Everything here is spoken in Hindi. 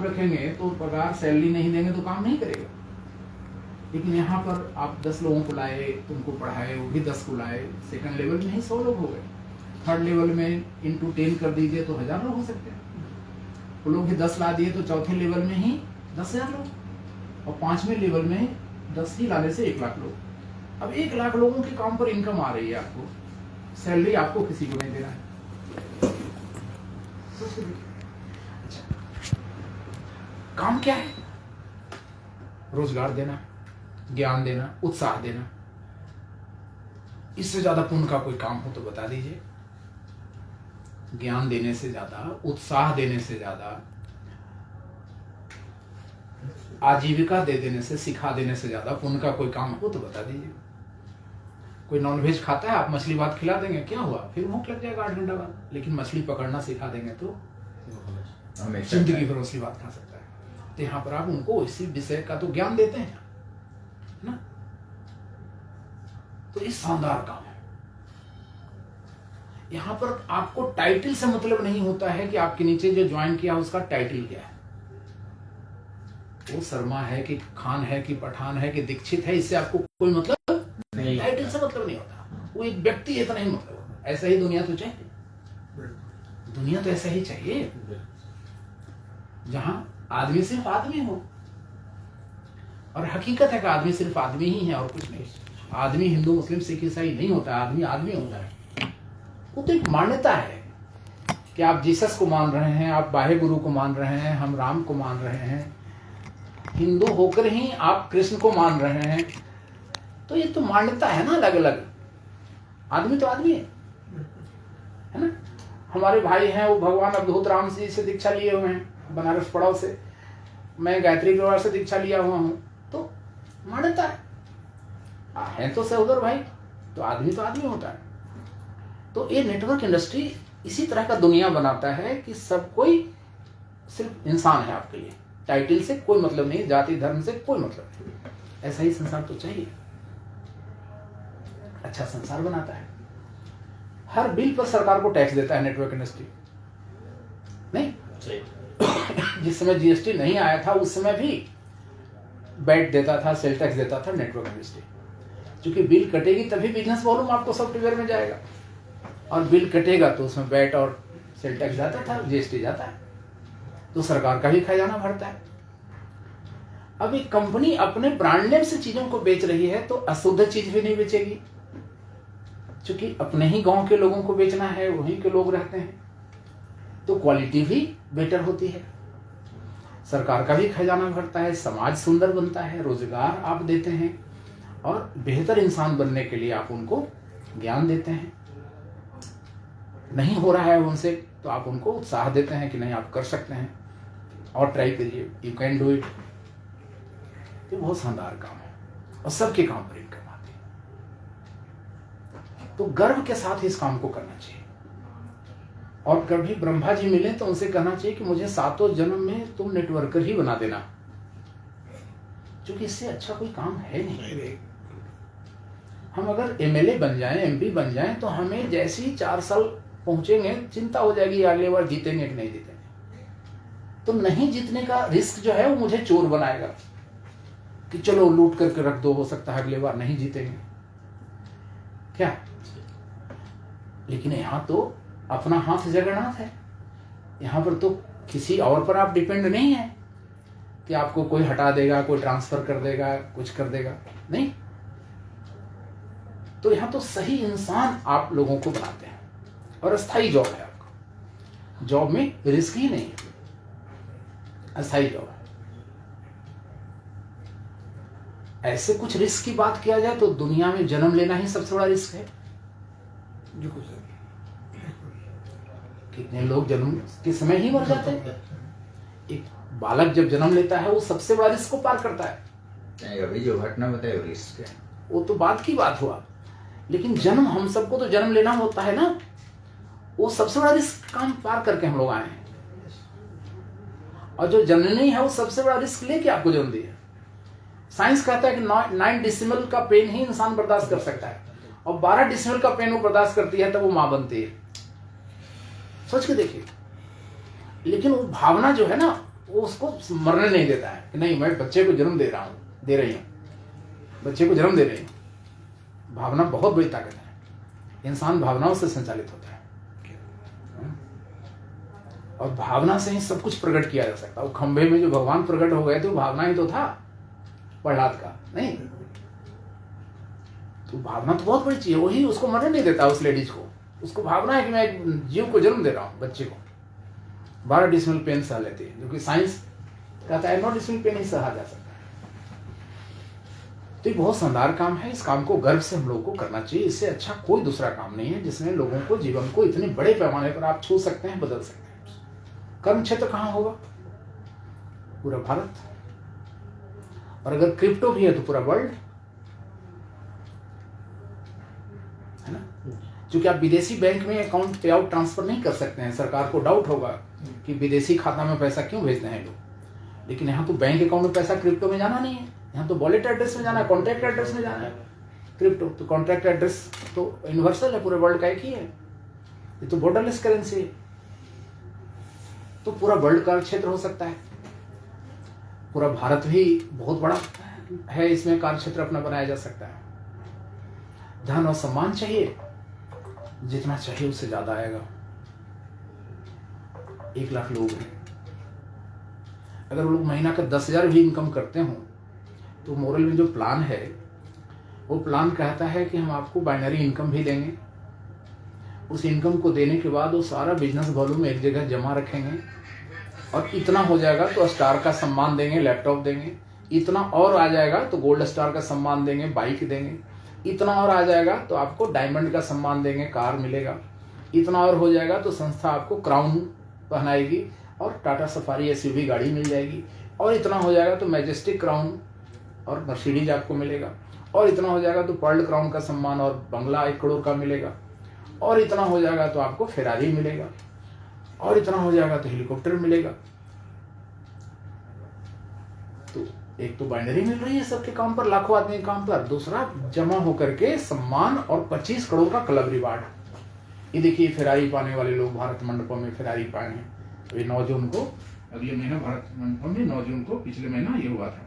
रखेंगे तो पगार सैलरी नहीं देंगे तो काम नहीं करेगा। लेकिन यहाँ पर आप 10 लोगों को लाए, तुमको पढ़ाए, वो भी 10 को लाए, सेकंड लेवल में ही 100 लोग हो गए, थर्ड लेवल में इंटू 10 कर दीजिए तो 1000 लोग हो सकते हैं। वो लोग भी 10 ला दिए तो चौथे लेवल में ही 10,000 लोग, और 5वें लेवल में 10 ही लाने से 1 लाख लोग। अब 1 लाख लोगों के काम पर इनकम आ रही है आपको, सैलरी आपको किसी को नहीं दे रहा है। अच्छा, काम क्या है? रोजगार देना, ज्ञान देना, उत्साह देना। इससे ज्यादा पुण्य का कोई काम हो तो बता दीजिए। ज्ञान देने से ज्यादा, उत्साह देने से ज्यादा, आजीविका दे देने से, सिखा देने से ज्यादा पुण्य का कोई काम हो तो बता दीजिए। कोई नॉनवेज खाता है, आप मछली भात खिला देंगे, क्या हुआ? फिर भूख लग जाएगा 8 घंटा बाद। लेकिन मछली पकड़ना सिखा देंगे तो जिंदगी भर मछली भात खा सकता है। तो यहाँ पर आप उनको इसी विषय का तो ज्ञान देते हैं ना। तो ये शानदार काम है। यहाँ पर आपको टाइटल से मतलब नहीं होता है कि आपके नीचे जो ज्वाइन किया उसका टाइटल क्या है, वो शर्मा है कि खान है कि पठान है कि दीक्षित है, इससे आपको कोई मतलब नहीं। टाइटल से मतलब नहीं होता, वो एक व्यक्ति है, इतना ही मतलब। ऐसा ही दुनिया तो चाहिए, दुनिया तो ऐसा ही चाहिए जहां आदमी सिर्फ आदमी हो। और हकीकत है कि आदमी सिर्फ आदमी ही है और कुछ नहीं। आदमी हिंदू मुस्लिम सिख ईसाई नहीं होता, आदमी आदमी होता है। वो तो एक मान्यता है कि आप जीसस को मान रहे हैं, आप बाहे गुरु को मान रहे हैं, हम राम को मान रहे हैं, हिंदू होकर ही आप कृष्ण को मान रहे हैं। तो ये तो मान्यता है ना, अलग अलग। आदमी तो आदमी है ना। हमारे भाई हैं वो भगवान अवधूत राम जी से दीक्षा लिए हुए हैं, बनारस पड़ाव से। मैं गायत्री परिवार से दीक्षा लिया हुआ हूं। तो मान्यता है तो सहोदर भाई, तो आदमी होता है। तो ये नेटवर्क इंडस्ट्री इसी तरह का दुनिया बनाता है कि सब कोई सिर्फ इंसान है आपके लिए, टाइटल से कोई मतलब नहीं, जाति धर्म से कोई मतलब नहीं। ऐसा ही संसार तो चाहिए, अच्छा संसार बनाता है। हर बिल पर सरकार को टैक्स देता है नेटवर्क इंडस्ट्री, नहीं? जिस समय जीएसटी नहीं आया था उस समय भी बैट देता था, सेल टैक्स देता था नेटवर्क इंडस्ट्री। क्योंकि बिल कटेगी तभी बिजनेस वॉल्यूम आपको सॉफ्टवेयर में जाएगा, और बिल कटेगा तो उसमें बैट और सेल टैक्स जाता था, जीएसटी जाता है, तो सरकार का भी खजाना भरता है। अब एक कंपनी अपने ब्रांड नेम से चीजों को बेच रही है तो अशुद्ध चीज भी नहीं बेचेगी, क्योंकि अपने ही गांव के लोगों को बेचना है, वहीं के लोग रहते हैं, तो क्वालिटी भी बेटर होती है, सरकार का भी खजाना भरता है, समाज सुंदर बनता है, रोजगार आप देते हैं, और बेहतर इंसान बनने के लिए आप उनको ज्ञान देते हैं। नहीं हो रहा है उनसे तो आप उनको उत्साह देते हैं कि नहीं आप कर सकते हैं, और ट्राई करिए, यू कैन डू इट। ये बहुत शानदार काम है और सबके काम पर इनकम आती है। तो गर्व के साथ इस काम को करना चाहिए। और कभी ब्रह्मा जी मिले तो उनसे कहना चाहिए कि मुझे 7 जन्म में तुम नेटवर्कर ही बना देना, क्योंकि इससे अच्छा कोई काम है नहीं। हम अगर एमएलए बन जाएं, एमपी बन जाएं, तो हमें जैसे ही 4 साल पहुंचेंगे चिंता हो जाएगी अगले बार जीतेंगे कि नहीं जीतेंगे। तो नहीं जीतने का रिस्क जो है वो मुझे चोर बनाएगा कि चलो लूट करके रख दो, हो सकता है अगले बार नहीं जीतेंगे, क्या? लेकिन यहाँ तो अपना हाथ जगन्नाथ है। यहाँ पर तो किसी और पर आप डिपेंड नहीं है कि आपको कोई हटा देगा, कोई ट्रांसफर कर देगा, कुछ कर देगा, नहीं। तो यहाँ तो सही इंसान आप लोगों को बनाते हैं, और अस्थाई जॉब है आपका। जॉब में रिस्क ही नहीं है, अस्थाई जॉब है। ऐसे कुछ रिस्क की बात किया जाए तो दुनिया में जन्म लेना ही सबसे बड़ा रिस्क है। कितने लोग जन्म के समय ही मर जाते हैं। एक बालक जब जन्म लेता है वो सबसे बड़ा रिस्क को पार करता है। नहीं, अभी जो घटना बताई वो रिस्क है, वो तो बात की बात हुआ, लेकिन जन्म, हम सबको तो जन्म लेना होता है ना, वो सबसे बड़ा रिस्क काम पार करके हम लोग आए हैं। और जो जननी है वो सबसे बड़ा रिस्क लेके आपको जन्म दिया। साइंस कहता है कि 9 डेसिमल का पेन ही इंसान बर्दाश्त कर सकता है, और 12 डेसिमल का पेन वो बर्दाश्त करती है तब वो मां बनती है। सोच के देखिए। लेकिन वो भावना जो है ना, वो उसको मरने नहीं देता है कि नहीं, मैं बच्चे को जन्म दे रही हूँ, बच्चे को जन्म दे रही हूँ। भावना बहुत बड़ी ताकत है। इंसान भावनाओं से संचालित होता है और भावना से ही सब कुछ प्रकट किया जा सकता है। वो खंभे में जो भगवान प्रकट हो गए थे वो भावना ही तो था, प्रहलाद का नहीं। तो भावना तो बहुत बड़ी चीज है, वही उसको मरने नहीं देता उस लेडीज को। उसको भावना है कि मैं एक जीव को जन्म दे रहा हूँ, बच्चे को। 12 डिसिमल पेन सह लेती है, जो कि साइंस कहता है 9 डिसिमल पेन ही सहा जा सकता है। तो ये बहुत शानदार काम है। इस काम को गर्व से हम लोगों को करना चाहिए। इससे अच्छा कोई दूसरा काम नहीं है जिसमें लोगों को, जीवन को इतने बड़े पैमाने पर आप छू सकते हैं, बदल सकते हैं। कर्म क्षेत्र कहां होगा? पूरा भारत। और अगर क्रिप्टो भी है तो पूरा वर्ल्ड, है ना। क्योंकि आप विदेशी बैंक में अकाउंट पे आउट ट्रांसफर नहीं कर सकते हैं। सरकार को डाउट होगा कि विदेशी खाता में पैसा क्यों भेजते हैं लोग। लेकिन यहाँ तो बैंक अकाउंट में पैसा क्रिप्टो में जाना नहीं है, यहाँ तो वॉलेट एड्रेस में जाना है, कॉन्टैक्ट एड्रेस में जाना है। क्रिप्टो तो कॉन्टैक्ट एड्रेस तो यूनिवर्सल है, पूरे वर्ल्ड का एक ही है। ये तो बॉर्डरलेस करेंसी है। तो पूरा वर्ल्ड का क्षेत्र हो सकता है। पूरा भारत भी बहुत बड़ा है, इसमें कार्य क्षेत्र अपना बनाया जा सकता है। धन और सम्मान चाहिए, जितना चाहिए उससे ज्यादा आएगा। 1 लाख लोग हैं, अगर वो लोग महीना का 10,000 भी इनकम करते हो तो मोरल में जो प्लान है वो प्लान कहता है कि हम आपको बाइनरी इनकम भी देंगे। उस इनकम को देने के बाद वो सारा बिजनेस वॉल्यूम एक जगह जमा रखेंगे और इतना हो जाएगा तो स्टार का सम्मान देंगे, लैपटॉप देंगे। इतना और आ जाएगा तो गोल्ड स्टार का सम्मान देंगे, बाइक देंगे। इतना और आ जाएगा तो आपको डायमंड का सम्मान देंगे, कार मिलेगा। इतना और हो जाएगा तो संस्था आपको क्राउन पहनाएगी और टाटा सफारी एसयूवी गाड़ी मिल जाएगी। और इतना हो जाएगा तो मैजेस्टिक क्राउन और मर्सिडीज आपको मिलेगा। और इतना हो जाएगा तो पर्ल क्राउन का सम्मान और बंगला 1 करोड़ का मिलेगा। और इतना हो जाएगा तो आपको फेरारी मिलेगा। और इतना हो जाएगा तो हेलीकॉप्टर मिलेगा। तो एक तो बाइनरी मिल रही है सबके काम पर, लाखों आदमी के काम पर। दूसरा जमा होकर के सम्मान और 25 करोड़ का क्लब रिवार्ड। ये देखिए फेरारी पाने वाले लोग भारत मंडपम में फेरारी पाए हैं। तो ये 9 जून को, अगले महीना भारत मंडपम में 9 जून को, पिछले महीना ये हुआ था।